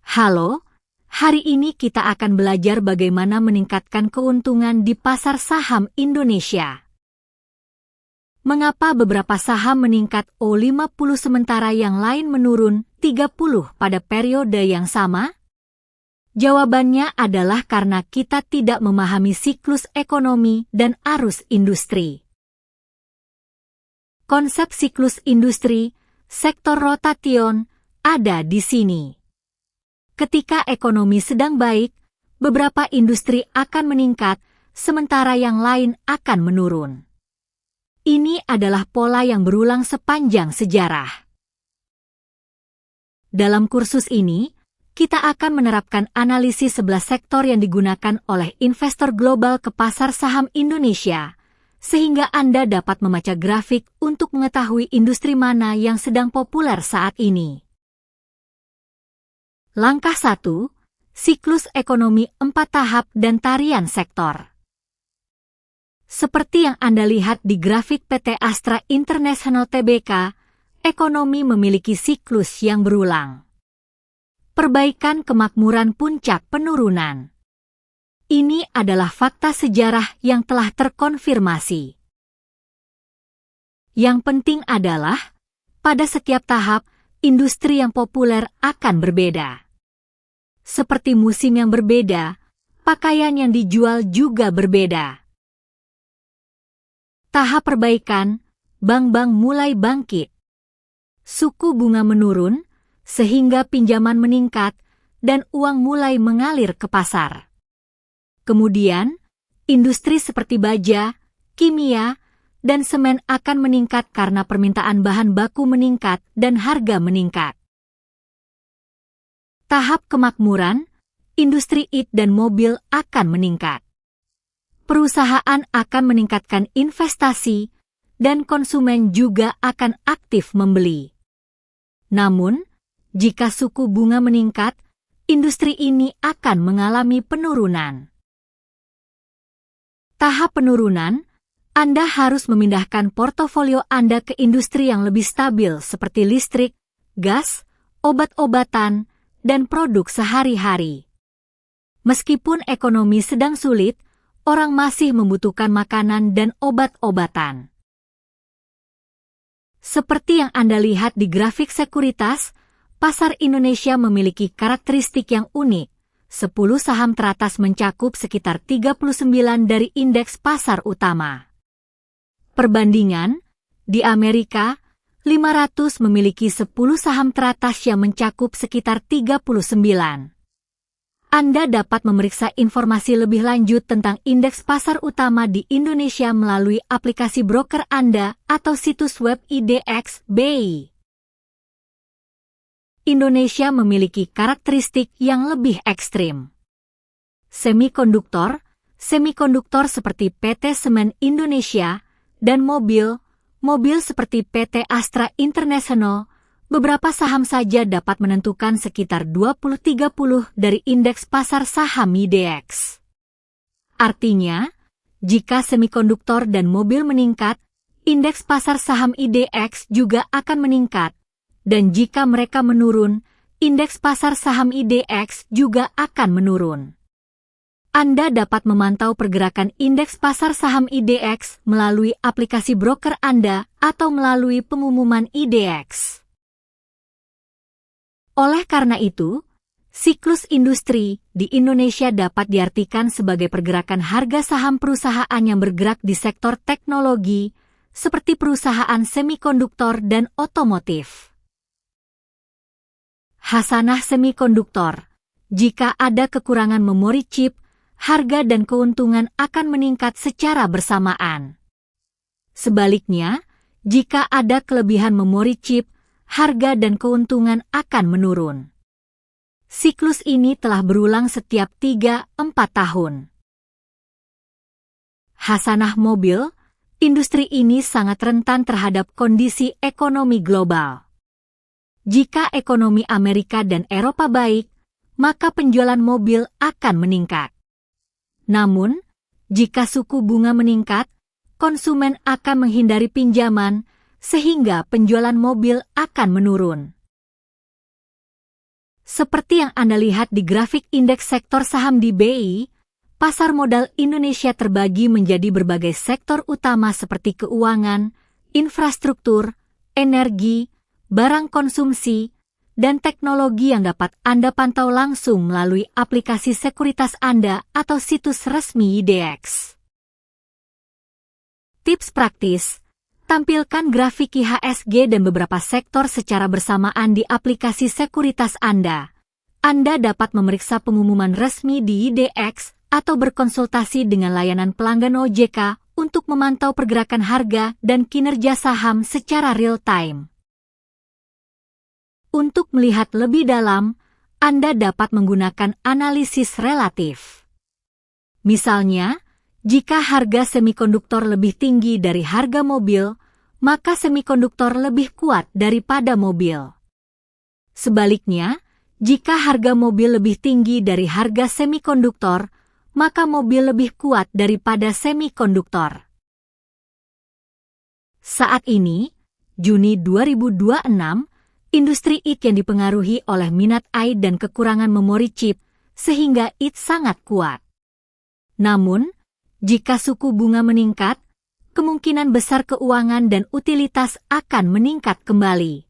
Halo, hari ini kita akan belajar bagaimana meningkatkan keuntungan di pasar saham Indonesia. Mengapa beberapa saham meningkat O50 sementara yang lain menurun 30 pada periode yang sama? Jawabannya adalah karena kita tidak memahami siklus ekonomi dan arus industri. Konsep siklus industri, sektor rotation, ada di sini. Ketika ekonomi sedang baik, beberapa industri akan meningkat, sementara yang lain akan menurun. Ini adalah pola yang berulang sepanjang sejarah. Dalam kursus ini, kita akan menerapkan analisis 11 sektor yang digunakan oleh investor global ke pasar saham Indonesia, sehingga Anda dapat membaca grafik untuk mengetahui industri mana yang sedang populer saat ini. Langkah 1, siklus ekonomi 4 tahap dan tarian sektor. Seperti yang Anda lihat di grafik PT Astra International Tbk, ekonomi memiliki siklus yang berulang. Perbaikan kemakmuran puncak penurunan. Ini adalah fakta sejarah yang telah terkonfirmasi. Yang penting adalah, pada setiap tahap, industri yang populer akan berbeda. Seperti musim yang berbeda, pakaian yang dijual juga berbeda. Tahap perbaikan, bank-bank mulai bangkit. Suku bunga menurun, sehingga pinjaman meningkat, dan uang mulai mengalir ke pasar. Kemudian, industri seperti baja, kimia, dan semen akan meningkat karena permintaan bahan baku meningkat dan harga meningkat. Tahap kemakmuran, industri IT dan mobil akan meningkat. Perusahaan akan meningkatkan investasi, dan konsumen juga akan aktif membeli. Namun, jika suku bunga meningkat, industri ini akan mengalami penurunan. Tahap penurunan, Anda harus memindahkan portofolio Anda ke industri yang lebih stabil seperti listrik, gas, obat-obatan, dan produk sehari-hari. Meskipun ekonomi sedang sulit, orang masih membutuhkan makanan dan obat-obatan. Seperti yang Anda lihat di grafik sekuritas, pasar Indonesia memiliki karakteristik yang unik. 10 saham teratas mencakup sekitar 39 dari indeks pasar utama. Perbandingan, di Amerika, 500 memiliki 10 saham teratas yang mencakup sekitar 39. Anda dapat memeriksa informasi lebih lanjut tentang indeks pasar utama di Indonesia melalui aplikasi broker Anda atau situs web IDX BI. Indonesia memiliki karakteristik yang lebih ekstrim. Semikonduktor seperti PT Semen Indonesia, dan mobil seperti PT Astra International, beberapa saham saja dapat menentukan sekitar 20-30 dari indeks pasar saham IDX. Artinya, jika semikonduktor dan mobil meningkat, indeks pasar saham IDX juga akan meningkat, dan jika mereka menurun, indeks pasar saham IDX juga akan menurun. Anda dapat memantau pergerakan indeks pasar saham IDX melalui aplikasi broker Anda atau melalui pengumuman IDX. Oleh karena itu, siklus industri di Indonesia dapat diartikan sebagai pergerakan harga saham perusahaan yang bergerak di sektor teknologi, seperti perusahaan semikonduktor dan otomotif. Hasanah semikonduktor. Jika ada kekurangan memori chip, harga dan keuntungan akan meningkat secara bersamaan. Sebaliknya, jika ada kelebihan memori chip, harga dan keuntungan akan menurun. Siklus ini telah berulang setiap 3-4 tahun. Hasanah mobil, industri ini sangat rentan terhadap kondisi ekonomi global. Jika ekonomi Amerika dan Eropa baik, maka penjualan mobil akan meningkat. Namun, jika suku bunga meningkat, konsumen akan menghindari pinjaman, sehingga penjualan mobil akan menurun. Seperti yang Anda lihat di grafik indeks sektor saham di BI, pasar modal Indonesia terbagi menjadi berbagai sektor utama seperti keuangan, infrastruktur, energi, barang konsumsi, dan teknologi yang dapat Anda pantau langsung melalui aplikasi sekuritas Anda atau situs resmi IDX. Tips praktis, tampilkan grafik IHSG dan beberapa sektor secara bersamaan di aplikasi sekuritas Anda. Anda dapat memeriksa pengumuman resmi di IDX atau berkonsultasi dengan layanan pelanggan OJK untuk memantau pergerakan harga dan kinerja saham secara real-time. Untuk melihat lebih dalam, Anda dapat menggunakan analisis relatif. Misalnya, jika harga semikonduktor lebih tinggi dari harga mobil, maka semikonduktor lebih kuat daripada mobil. Sebaliknya, jika harga mobil lebih tinggi dari harga semikonduktor, maka mobil lebih kuat daripada semikonduktor. Saat ini, Juni 2026, industri IT yang dipengaruhi oleh minat AI dan kekurangan memori chip, sehingga IT sangat kuat. Namun, jika suku bunga meningkat, kemungkinan besar keuangan dan utilitas akan meningkat kembali.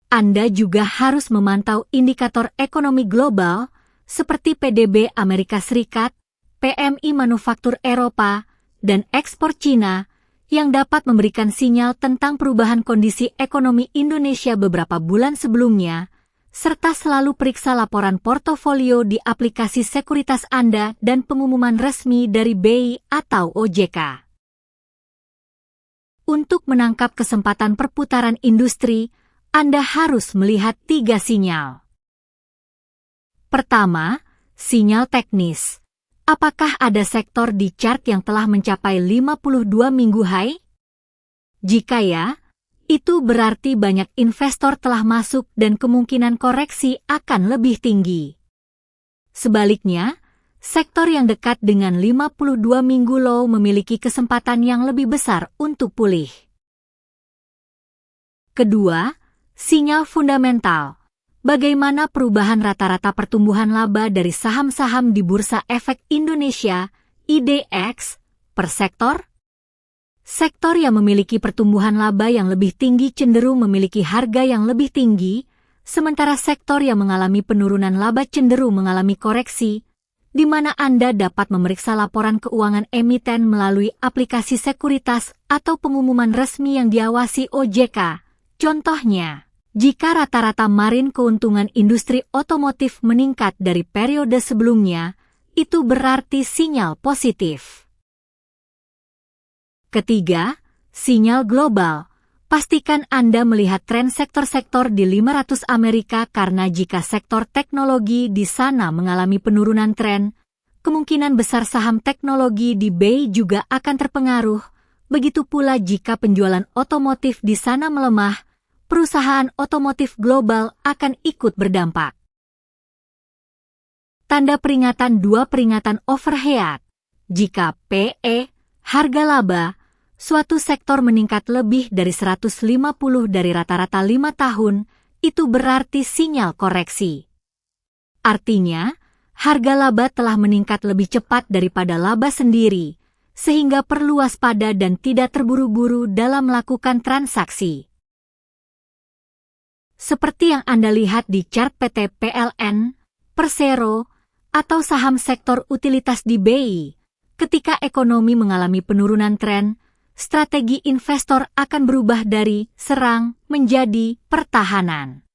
Anda juga harus memantau indikator ekonomi global seperti PDB Amerika Serikat, PMI manufaktur Eropa, dan ekspor Cina yang dapat memberikan sinyal tentang perubahan kondisi ekonomi Indonesia beberapa bulan sebelumnya, serta selalu periksa laporan portofolio di aplikasi sekuritas Anda dan pengumuman resmi dari BI atau OJK. Untuk menangkap kesempatan perputaran industri, Anda harus melihat 3 sinyal. Pertama, sinyal teknis. Apakah ada sektor di chart yang telah mencapai 52 minggu high? Jika ya, itu berarti banyak investor telah masuk dan kemungkinan koreksi akan lebih tinggi. Sebaliknya, sektor yang dekat dengan 52 minggu low memiliki kesempatan yang lebih besar untuk pulih. Kedua, sinyal fundamental. Bagaimana perubahan rata-rata pertumbuhan laba dari saham-saham di Bursa Efek Indonesia, IDX, per sektor? Sektor yang memiliki pertumbuhan laba yang lebih tinggi cenderung memiliki harga yang lebih tinggi, sementara sektor yang mengalami penurunan laba cenderung mengalami koreksi, di mana Anda dapat memeriksa laporan keuangan emiten melalui aplikasi sekuritas atau pengumuman resmi yang diawasi OJK. Contohnya, jika rata-rata margin keuntungan industri otomotif meningkat dari periode sebelumnya, itu berarti sinyal positif. Ketiga, sinyal global. Pastikan Anda melihat tren sektor-sektor di 500 Amerika karena jika sektor teknologi di sana mengalami penurunan tren, kemungkinan besar saham teknologi di BI juga akan terpengaruh. Begitu pula jika penjualan otomotif di sana melemah, perusahaan otomotif global akan ikut berdampak. Tanda peringatan 2 peringatan overhead. Jika PE, harga laba, suatu sektor meningkat lebih dari 150 dari rata-rata 5 tahun, itu berarti sinyal koreksi. Artinya, harga laba telah meningkat lebih cepat daripada laba sendiri, sehingga perlu waspada dan tidak terburu-buru dalam melakukan transaksi. Seperti yang Anda lihat di chart PT PLN, Persero, atau saham sektor utilitas di BI, ketika ekonomi mengalami penurunan tren, strategi investor akan berubah dari serang menjadi pertahanan.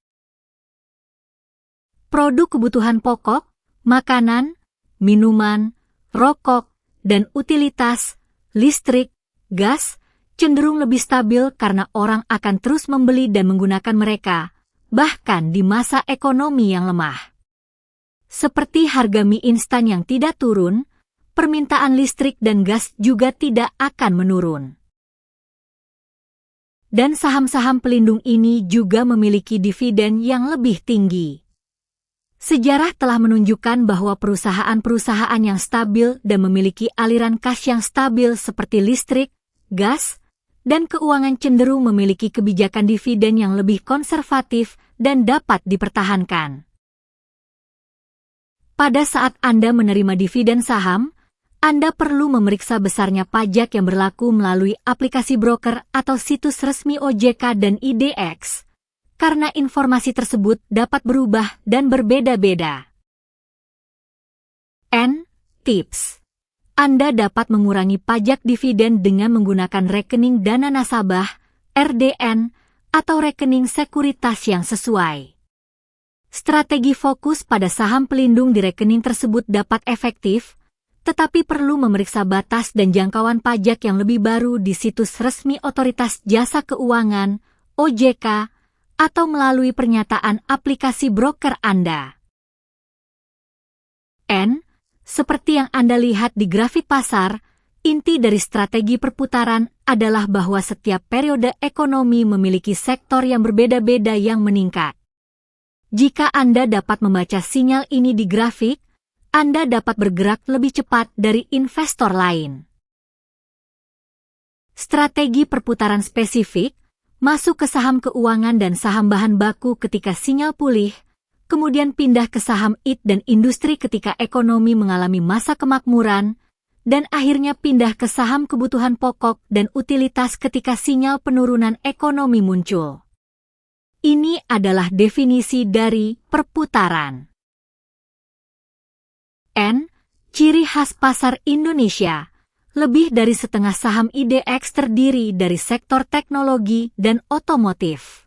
Produk kebutuhan pokok, makanan, minuman, rokok, dan utilitas, listrik, gas, cenderung lebih stabil karena orang akan terus membeli dan menggunakan mereka, bahkan di masa ekonomi yang lemah. Seperti harga mie instan yang tidak turun, permintaan listrik dan gas juga tidak akan menurun. Dan saham-saham pelindung ini juga memiliki dividen yang lebih tinggi. Sejarah telah menunjukkan bahwa perusahaan-perusahaan yang stabil dan memiliki aliran kas yang stabil seperti listrik, gas, dan keuangan cenderung memiliki kebijakan dividen yang lebih konservatif dan dapat dipertahankan. Pada saat Anda menerima dividen saham, Anda perlu memeriksa besarnya pajak yang berlaku melalui aplikasi broker atau situs resmi OJK dan IDX, karena informasi tersebut dapat berubah dan berbeda-beda. Tips. Anda dapat mengurangi pajak dividen dengan menggunakan rekening dana nasabah, RDN, atau rekening sekuritas yang sesuai. Strategi fokus pada saham pelindung di rekening tersebut dapat efektif, tetapi perlu memeriksa batas dan jangkauan pajak yang lebih baru di situs resmi Otoritas Jasa Keuangan, OJK, atau melalui pernyataan aplikasi broker Anda. Seperti yang Anda lihat di grafik pasar, inti dari strategi perputaran adalah bahwa setiap periode ekonomi memiliki sektor yang berbeda-beda yang meningkat. Jika Anda dapat membaca sinyal ini di grafik, Anda dapat bergerak lebih cepat dari investor lain. Strategi perputaran spesifik masuk ke saham keuangan dan saham bahan baku ketika sinyal pulih, kemudian pindah ke saham IT dan industri ketika ekonomi mengalami masa kemakmuran, dan akhirnya pindah ke saham kebutuhan pokok dan utilitas ketika sinyal penurunan ekonomi muncul. Ini adalah definisi dari perputaran. Ciri khas pasar Indonesia. Lebih dari setengah saham IDX terdiri dari sektor teknologi dan otomotif.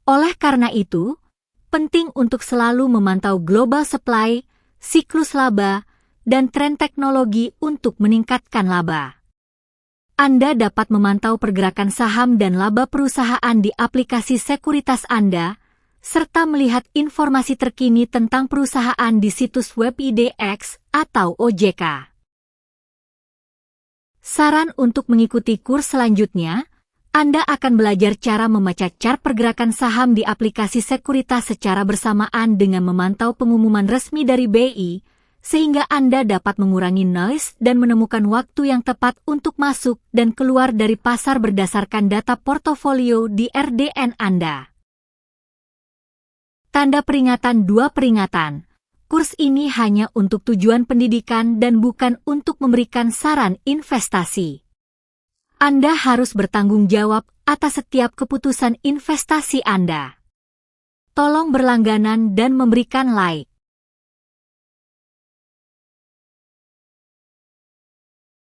Oleh karena itu, penting untuk selalu memantau global supply, siklus laba, dan tren teknologi untuk meningkatkan laba. Anda dapat memantau pergerakan saham dan laba perusahaan di aplikasi sekuritas Anda, serta melihat informasi terkini tentang perusahaan di situs web IDX atau OJK. Saran untuk mengikuti kurs selanjutnya, Anda akan belajar cara membaca chart pergerakan saham di aplikasi sekuritas secara bersamaan dengan memantau pengumuman resmi dari BI, sehingga Anda dapat mengurangi noise dan menemukan waktu yang tepat untuk masuk dan keluar dari pasar berdasarkan data portofolio di RDN Anda. Tanda peringatan 2 peringatan. Kurs ini hanya untuk tujuan pendidikan dan bukan untuk memberikan saran investasi. Anda harus bertanggung jawab atas setiap keputusan investasi Anda. Tolong berlangganan dan memberikan like.